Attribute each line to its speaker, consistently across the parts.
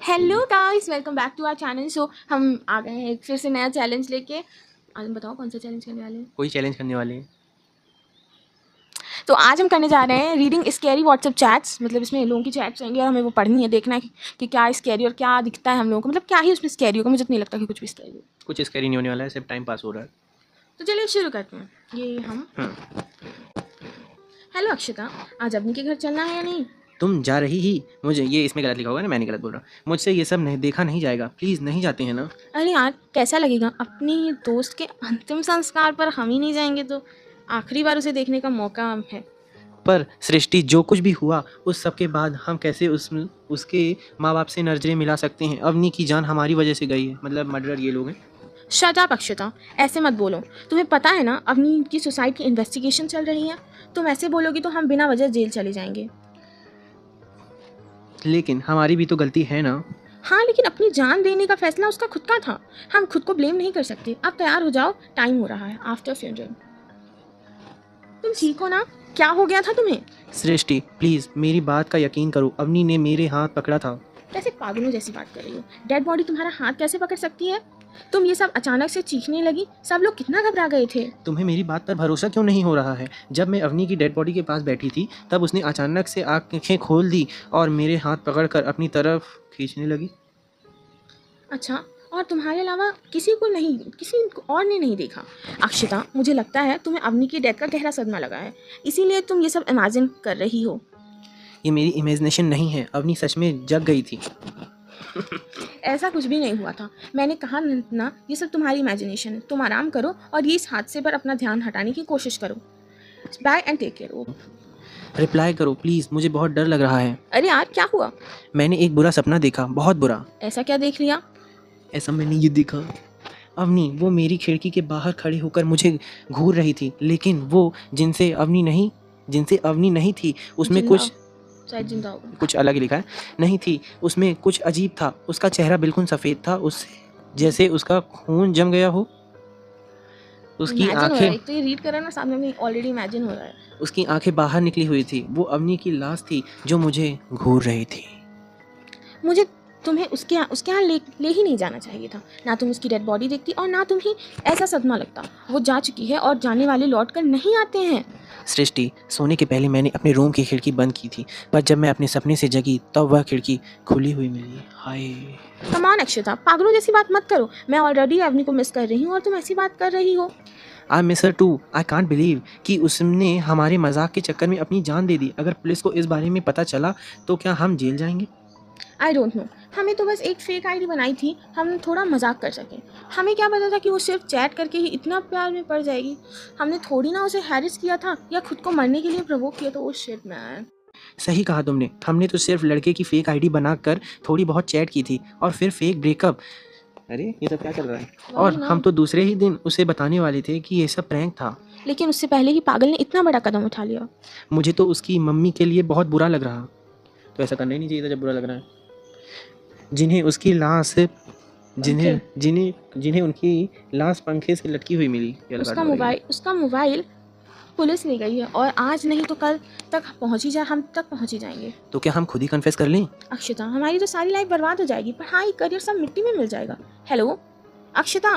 Speaker 1: Hello guys, welcome back to our channel. So हम आ गए हैं एक फिर से नया चैलेंज लेके। आज हम बताओ कौन सा चैलेंज करने वाले हैं।
Speaker 2: कोई चैलेंज करने वाले हैं।
Speaker 1: तो आज हम करने जा रहे हैं रीडिंग स्कैरी व्हाट्सएप चैट्स। मतलब इसमें लोगों की चैट्स आएंगी और हमें वो पढ़नी है, देखना है कि क्या स्कैरी और क्या दिखता है हम लोगों को, मतलब क्या ही उसमें स्कैरी होगा। मुझे तो नहीं लगता कि कुछ भी स्कैरी हो।
Speaker 2: कुछ स्कैरी नहीं होने वाला है, सिर्फ टाइम पास हो रहा है।
Speaker 1: तो चलिए शुरू करते हैं। ये हम हेलो अक्षता, आज अपनी के घर चलना है या नहीं?
Speaker 2: तुम जा रही ही? मुझे ये इसमें गलत लिखा होगा ना, मैंने गलत बोल रहा हूँ। मुझसे ये सब नहीं देखा नहीं जाएगा, प्लीज़ नहीं जाते हैं ना।
Speaker 1: अरे यार, कैसा लगेगा अपनी दोस्त के अंतिम संस्कार पर हम ही नहीं जाएंगे तो आखिरी बार उसे देखने का मौका है।
Speaker 2: पर सृष्टि, जो कुछ भी हुआ उस सब के बाद हम कैसे उसके माँ बाप से नजरें मिला सकते हैं। अवनी की जान हमारी वजह से गई है, मतलब मर्डर ये लोग हैं।
Speaker 1: शट अप अक्षता, ऐसे मत बोलो। तुम्हें पता है ना अवनी की सुसाइड की इन्वेस्टिगेशन चल रही है। तुम ऐसे बोलोगी तो हम बिना वजह जेल चले जाएंगे।
Speaker 2: लेकिन हमारी भी तो गलती है ना।
Speaker 1: हाँ, लेकिन अपनी जान देने का फैसला उसका खुद का था। हम खुद को ब्लेम नहीं कर सकते। अब तैयार हो जाओ, टाइम हो रहा है आफ्टर फ्यूनरल। तुम ठीक हो ना? क्या हो गया था तुम्हें?
Speaker 2: सृष्टि प्लीज़ मेरी बात का यकीन करो, अवनी ने मेरे हाथ पकड़ा था।
Speaker 1: कैसे पागलों जैसी बात कर रही हो? डेड बॉडी तुम्हारा हाथ कैसे पकड़ सकती है? तुम ये सब अचानक से चीखने लगी, सब लोग कितना घबरा गए थे।
Speaker 2: तुम्हें मेरी बात पर भरोसा क्यों नहीं हो रहा है? जब मैं अवनी की डेड बॉडी के पास बैठी थी तब उसने अचानक से आंखें खोल दी और मेरे हाथ पकड़कर अपनी तरफ खींचने लगी।
Speaker 1: अच्छा, और तुम्हारे अलावा किसी को नहीं, किसी और ने नहीं देखा? अक्षिता, मुझे लगता है तुम्हें अवनी की डेथ का गहरा सदमा लगा है, इसीलिए तुम ये सब इमेजिन कर रही हो।
Speaker 2: ये मेरी इमेजिनेशन नहीं है, अवनी सच में जग गई थी।
Speaker 1: ऐसा कुछ भी नहीं हुआ था। मैंने कहा ना, ये सब तुम्हारी इमेजिनेशन है। तुम आराम करो और ये इस हादसे पर अपना ध्यान हटाने की कोशिश करो। Bye and take care.
Speaker 2: Reply करो प्लीज़, मुझे बहुत डर लग रहा है।
Speaker 1: अरे यार, क्या हुआ?
Speaker 2: मैंने एक बुरा सपना देखा, बहुत बुरा।
Speaker 1: ऐसा क्या देख लिया?
Speaker 2: ऐसा मैंने ये देखा, अवनी वो मेरी खिड़की के बाहर खड़ी होकर मुझे घूर रही थी, लेकिन वो जिनसे अवनी नहीं थी उसमें
Speaker 1: जिंदा,
Speaker 2: कुछ
Speaker 1: शायद जिंदा होगा।
Speaker 2: कुछ अलग ही लिखा है। नहीं थी, उसमें कुछ अजीब था। उसका चेहरा बिल्कुल सफ़ेद था, उससे जैसे उसका खून जम गया हो। उसकी
Speaker 1: इमेजिन हो रहा है,
Speaker 2: आंखें
Speaker 1: एक तो ये रीड कर रहा है ना, सामने में ऑलरेडी इमेजिन हो रहा है।
Speaker 2: उसकी आंखें बाहर निकली हुई थी। वो अवनी की लाश थी जो मुझे घूर रही थी।
Speaker 1: मुझे तुम्हें उसके यहाँ ले ही नहीं जाना चाहिए था। ना तुम उसकी डेड बॉडी देखती और ना तुम्हें ऐसा सदमा लगता। वो जा चुकी है और जाने वाले लौट कर नहीं आते हैं।
Speaker 2: सृष्टि, सोने के पहले मैंने अपने रूम की खिड़की बंद की थी, पर जब मैं अपने सपने से जगी तब वह खिड़की खुली हुई मिली। हाय।
Speaker 1: कमान अक्षता, पागलों जैसी बात मत करो। मैं ऑलरेडी अवनी को मिस कर रही हूँ और तुम ऐसी बात कर रही हो।
Speaker 2: I miss her too. I can't believe कि उसने हमारे मजाक के चक्कर में अपनी जान दे दी। अगर पुलिस को इस बारे में पता चला तो क्या हम जेल जाएंगे?
Speaker 1: I don't know. हमें तो बस एक फेक आईडी बनाई थी, हम थोड़ा मजाक कर सकें। हमें क्या पता था कि वो सिर्फ चैट करके ही इतना प्यार में पड़ जाएगी। हमने थोड़ी ना उसे हैरिस किया था या खुद को मरने के लिए प्रोवोक किया था। Oh shit man.
Speaker 2: सही कहा तुमने, हमने तो सिर्फ लड़के की फेक आईडी बनाकर थोड़ी बहुत चैट की थी और फिर फेक ब्रेकअप। अरे ये सब क्या चल रहा है? और
Speaker 1: वही ना।
Speaker 2: हम तो दूसरे ही दिन उसे बताने वाले थे कि ये सब प्रैंक था।
Speaker 1: लेकिन उससे पहले ही पागल ने इतना बड़ा कदम उठा लिया।
Speaker 2: मुझे तो उसकी मम्मी के लिए बहुत बुरा लग रहा। तो ऐसा करना ही नहीं चाहिए था जब बुरा लग रहा है। जिन्हें उसकी लाश
Speaker 1: पंखे,
Speaker 2: जिन्हें जिन्हें जिन्हें उनकी लाश पंखे से लटकी हुई मिली। ये लगा दो रही है।
Speaker 1: उसका मोबाइल पुलिस ले गई है और आज नहीं तो कल तक हम तक पहुंच ही जाएंगे।
Speaker 2: तो क्या हम खुद ही कन्फेस कर लें?
Speaker 1: अक्षता, हमारी तो सारी लाइफ बर्बाद हो जाएगी। पढ़ाई, करियर सब मिट्टी में मिल जाएगा। हेलो अक्षता,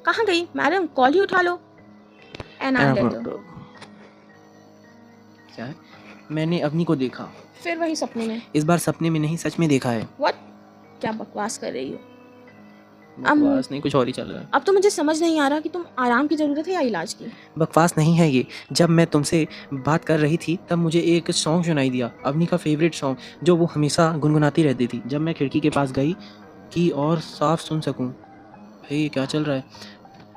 Speaker 1: कहाँ गई मैडम? कॉल ही उठा लो। And I letter.
Speaker 2: क्या है? मैंने अवनी को देखा।
Speaker 1: फिर वही सपने में?
Speaker 2: इस बार सपने में नहीं, सच में देखा है।
Speaker 1: व्हाट? क्या बकवास कर रही हो?
Speaker 2: बकवास नहीं, कुछ और ही चल रहा है।
Speaker 1: अब तो मुझे समझ नहीं आ रहा कि तुम आराम की जरूरत है या इलाज की।
Speaker 2: बकवास नहीं है ये। जब मैं तुमसे बात कर रही थी तब मुझे एक सॉन्ग सुनाई दिया, अवनी का फेवरेट सॉन्ग जो वो हमेशा गुनगुनाती रहती थी जब मैं खिड़की के पास गई कि और साफ सुन सकूं। भाई ये क्या चल रहा है?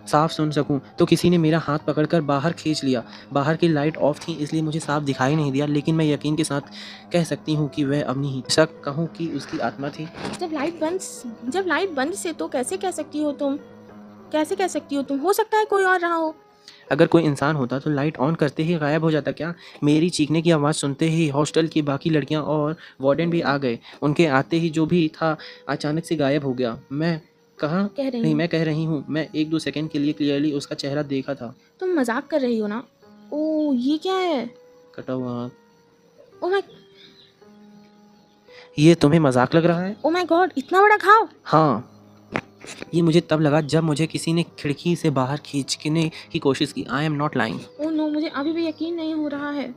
Speaker 2: साफ सुन सकूं तो किसी ने मेरा हाथ पकड़कर बाहर खींच लिया। बाहर की लाइट ऑफ थी इसलिए मुझे साफ दिखाई नहीं दिया, लेकिन मैं यकीन के साथ कह सकती हूँ कि वह अवनी ही। शक कहूँ कि उसकी आत्मा थी।
Speaker 1: जब लाइट बंद से तो कैसे कह सकती हो तुम? कैसे कह सकती हो तुम? हो सकता है कोई और रहा हो।
Speaker 2: अगर कोई इंसान होता तो लाइट ऑन करते ही गायब हो जाता क्या? मेरी चीखने की आवाज़ सुनते ही हॉस्टल की बाकी लड़कियां और वार्डन भी आ गए। उनके आते ही जो भी था अचानक से गायब हो गया। मैं कह रही हूँ, मैं 1-2 सेकंड के लिए क्लियरली उसका चेहरा देखा था।
Speaker 1: तुम मजाक कर रही हो ना? ओ, ये क्या है?
Speaker 2: कटा हुआ हाथ।
Speaker 1: Oh my.
Speaker 2: ये तुम्हें मजाक लग रहा है?
Speaker 1: ओ माय गॉड, इतना बड़ा घाव!
Speaker 2: हाँ, ये मुझे तब लगा जब मुझे किसी ने खिड़की से बाहर खींचने की कोशिश की। I am not lying.
Speaker 1: Oh no, मुझे अभी भी यकीन नहीं हो रहा है।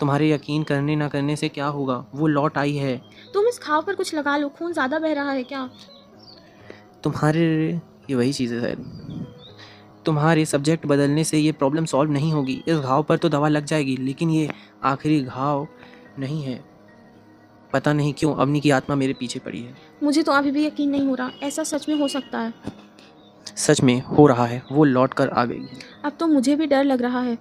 Speaker 2: तुम्हारे यकीन करने ना करने से क्या होगा, वो लौट आई है।
Speaker 1: तुम इस घाव पर कुछ लगा लो, खून ज़्यादा बह रहा है क्या?
Speaker 2: तुम्हारे ये वही चीज़ है शायद। तुम्हारे सब्जेक्ट बदलने से ये प्रॉब्लम सॉल्व नहीं होगी। इस घाव पर तो दवा लग जाएगी, लेकिन ये आखिरी घाव नहीं है। पता नहीं क्यों अवनी की आत्मा मेरे पीछे पड़ी है।
Speaker 1: मुझे तो अभी भी यकीन नहीं हो रहा, ऐसा सच में हो सकता है?
Speaker 2: सच में हो रहा है, वो लौट कर आ गई है।
Speaker 1: अब तो मुझे भी डर लग रहा है।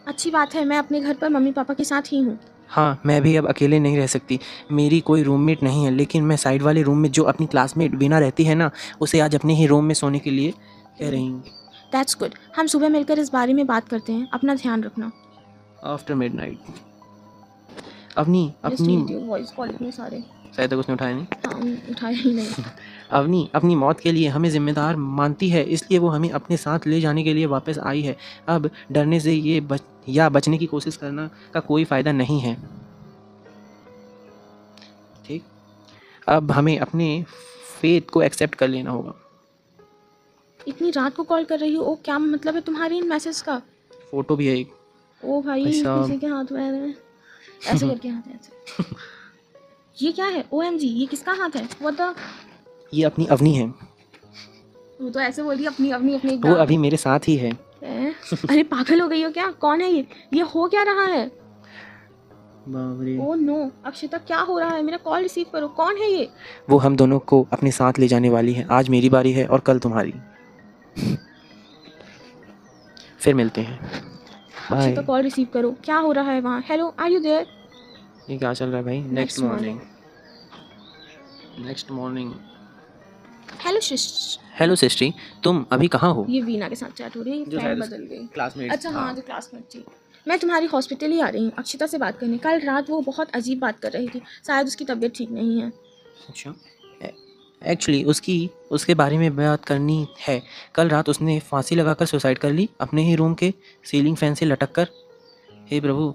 Speaker 1: अच्छी बात है, मैं अपने घर पर मम्मी पापा के साथ ही हूँ।
Speaker 2: हाँ, मैं भी अब अकेले नहीं रह सकती। मेरी कोई रूममेट नहीं है, लेकिन मैं साइड वाले रूम में जो अपनी क्लासमेट वीना रहती है ना, उसे आज अपने ही रूम में सोने के लिए कह रही हूँ।
Speaker 1: दैट्स गुड, हम सुबह मिलकर इस बारे में बात करते हैं। अपना ध्यान रखना।
Speaker 2: After midnight. अवनी अपनी
Speaker 1: वॉइस कॉल इतने सारे।
Speaker 2: शायद तक उसने उठाया नहीं।
Speaker 1: हाँ, उठाया ही नहीं।
Speaker 2: अवनी अपनी मौत के लिए हमें जिम्मेदार मानती है, इसलिए वो हमें अपने साथ ले जाने के लिए वापस आई है। अब डरने से बचने की कोशिश करना का कोई फ़ायदा नहीं है। ठीक, अब हमें अपने फेथ को एक्सेप्ट कर लेना होगा।
Speaker 1: इतनी रात को कॉल कर रही हो? ओ, क्या मतलब है तुम्हारी इन मैसेज का?
Speaker 2: फ़ोटो भी है एक।
Speaker 1: ओ भाई,
Speaker 2: अच्छा।
Speaker 1: किसी के हाथ में है। ऐसे करके हाथ है ऐसे। ये क्या है? OMG, ये किसका हाथ है? What the?
Speaker 2: ये अपनी अवनी है,
Speaker 1: वो तो ऐसे बोल रही अपनी अपनी अपनी
Speaker 2: वो अभी मेरे साथ ही है।
Speaker 1: अरे पागल हो गई हो क्या? कौन है ये हो क्या रहा है?
Speaker 2: बाप रे।
Speaker 1: ओ नो, अक्षिता क्या हो रहा है? मेरा कॉल रिसीव करो। कौन है ये?
Speaker 2: वो हम दोनों को अपने साथ ले जाने वाली है। आज मेरी बारी है और कल तुम्हारी। फिर मिलते हैं।
Speaker 1: अक्षिता
Speaker 2: बाय।
Speaker 1: कॉल रिसीव करो। क्या हो रहा है वहाँ? Hello, are you there?
Speaker 2: ये क्या चल रहा है भाई? Next
Speaker 1: Next
Speaker 2: morning.
Speaker 1: हेलो शिश।
Speaker 2: हेलो सिस्टी, तुम अभी कहाँ हो?
Speaker 1: ये वीना के साथ चैट हो रही है।
Speaker 2: जो
Speaker 1: फ्रेंड
Speaker 2: शायद
Speaker 1: बदल गई।
Speaker 2: क्लासमेट।
Speaker 1: अच्छा हाँ, जो क्लासमेट थी। मैं तुम्हारी हॉस्पिटल ही आ रही हूँ अक्षिता से बात करने। कल रात वो बहुत अजीब बात कर रही थी, शायद उसकी तबीयत ठीक नहीं है।
Speaker 2: अच्छा, एक्चुअली उसके बारे में बात करनी है। कल रात उसने फांसी लगाकर सुसाइड कर ली, अपने ही रूम के सीलिंग फैन से लटक कर। हे प्रभु,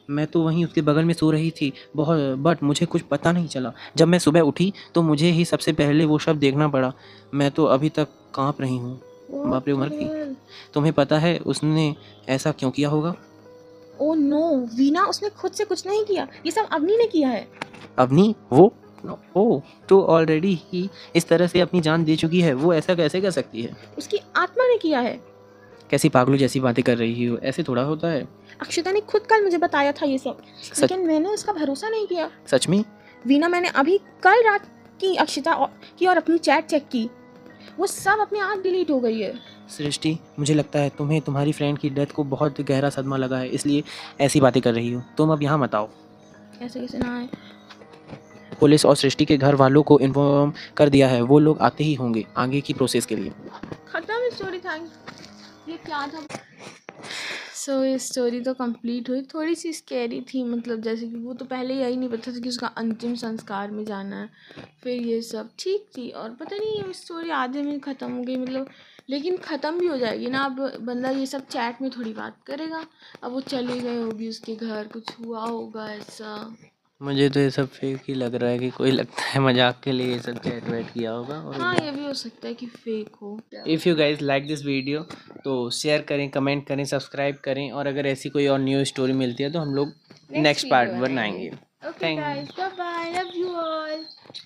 Speaker 2: मैं तो वहीं उसके बगल में सो रही थी बट मुझे कुछ पता नहीं चला। जब मैं सुबह उठी तो मुझे ही सबसे पहले वो शब्द देखना पड़ा। मैं तो अभी तक कांप रही हूँ। बाप रे, उम्र की। तुम्हें पता है उसने ऐसा क्यों किया होगा?
Speaker 1: ओ नो वीना, उसने खुद से कुछ नहीं किया, ये सब अवनी ने किया है।
Speaker 2: अवनी? वो ओ तो ऑलरेडी ही इस तरह से अपनी जान दे चुकी है, वो ऐसा कैसे कर सकती है?
Speaker 1: उसकी आत्मा ने किया है।
Speaker 2: कैसी पागलों जैसी बातें कर रही हो, ऐसे थोड़ा होता है।
Speaker 1: अक्षिता ने खुद कल मुझे बताया था ये सब, लेकिन मैंने उसका भरोसा नहीं किया।
Speaker 2: सच में?
Speaker 1: वीना, मैंने अभी कल रात की अक्षिता की और अपनी चैट चेक की, वो सब अपने आप डिलीट हो गई है।
Speaker 2: सृष्टि, मुझे लगता है तुम्हें तुम्हारी फ्रेंड की डेथ को बहुत गहरा सदमा लगा है, इसलिए ऐसी बातें कर रही हो। तुम अब यहाँ मत आओ।
Speaker 1: ऐसे कैसे ना आए?
Speaker 2: पुलिस और सृष्टि के घर वालों को इन्फॉर्म कर दिया है, वो लोग आते ही होंगे आगे की प्रोसेस के लिए।
Speaker 1: खत्म स्टोरी। थैंक। ये क्या था? सो ये स्टोरी तो कंप्लीट हुई। थोड़ी सी स्कैरी थी, मतलब जैसे कि वो तो पहले यही नहीं पता था कि उसका अंतिम संस्कार में जाना है। फिर ये सब ठीक थी, और पता नहीं ये स्टोरी आधे में ख़त्म हो गई, मतलब लेकिन ख़त्म भी हो जाएगी ना। अब बंदा ये सब चैट में थोड़ी बात करेगा। अब वो चले गए होगी उसके घर, कुछ हुआ होगा ऐसा।
Speaker 2: मुझे तो ये सब फेक ही लग रहा है कि कोई लगता है मजाक के लिए ये सब चैट वैट किया होगा। और
Speaker 1: हाँ, ये भी हो सकता है कि फेक हो।
Speaker 2: If you guys like this video तो शेयर करें, कमेंट करें, सब्सक्राइब करें, और अगर ऐसी कोई और न्यू स्टोरी मिलती है तो हम लोग नेक्स्ट पार्ट बनाएंगे।
Speaker 1: Okay guys, bye bye, love you.